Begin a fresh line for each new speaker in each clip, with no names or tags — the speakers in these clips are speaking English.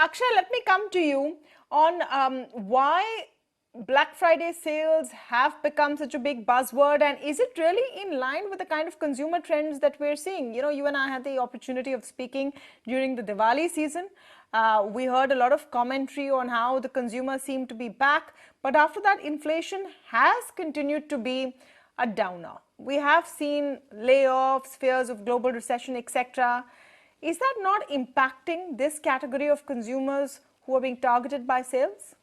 Akshay, let me come to you on why Black Friday sales have become such a big buzzword, and is it really in line with the kind of consumer trends that we're seeing? You and I had the opportunity of speaking during the Diwali season. We heard a lot of commentary on how the consumers seem to be back, but after that, inflation has continued to be a downer. We have seen layoffs, fears of global recession, etc. Is that not impacting this category of consumers who are being targeted by sales?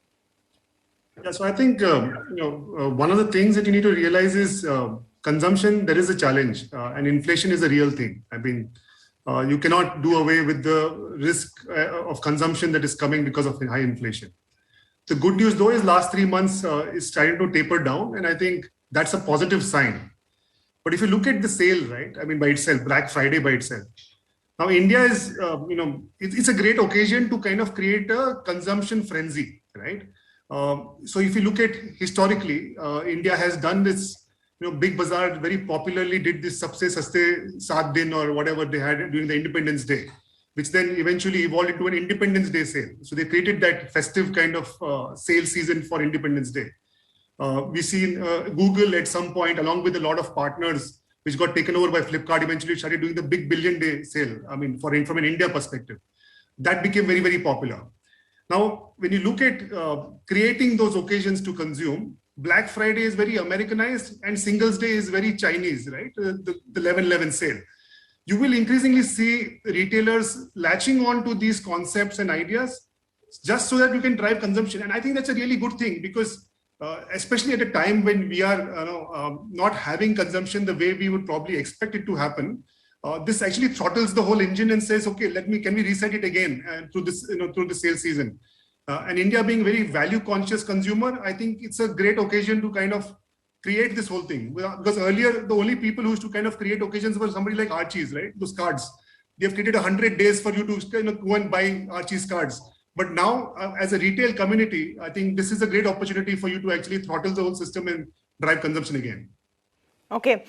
Yeah, so I think one of the things that you need to realize is consumption. There is a challenge, and inflation is a real thing. I mean, you cannot do away with the risk of consumption that is coming because of high inflation. The good news, though, is last 3 months is starting to taper down, and I think that's a positive sign. But if you look at the sale, right? I mean, by itself, Black Friday by itself. Now, India is, it's a great occasion to kind of create a consumption frenzy, right? So if you look at historically, India has done this, Big Bazaar very popularly did this Sabse Saste Saat Din or whatever they had during the Independence Day, which then eventually evolved into an Independence Day sale. So they created that festive kind of sale season for Independence Day. We see Google at some point, along with a lot of partners, which got taken over by Flipkart, eventually started doing the big billion day sale. I mean, from an India perspective, that became very, very popular. Now, when you look at creating those occasions to consume, Black Friday is very Americanized and Singles Day is very Chinese, right? The 11/11 sale. You will increasingly see retailers latching on to these concepts and ideas just so that you can drive consumption. And I think that's a really good thing because especially at a time when we are not having consumption the way we would probably expect it to happen, this actually throttles the whole engine and says, okay, can we reset it again through the sales season? And India being very value conscious consumer, I think it's a great occasion to kind of create this whole thing. Because earlier, the only people who used to kind of create occasions were somebody like Archie's, right? Those cards. They've created 100 days for you to kind of go and buy Archie's cards. But now, as a retail community, I think this is a great opportunity for you to actually throttle the whole system and drive consumption again.
Okay.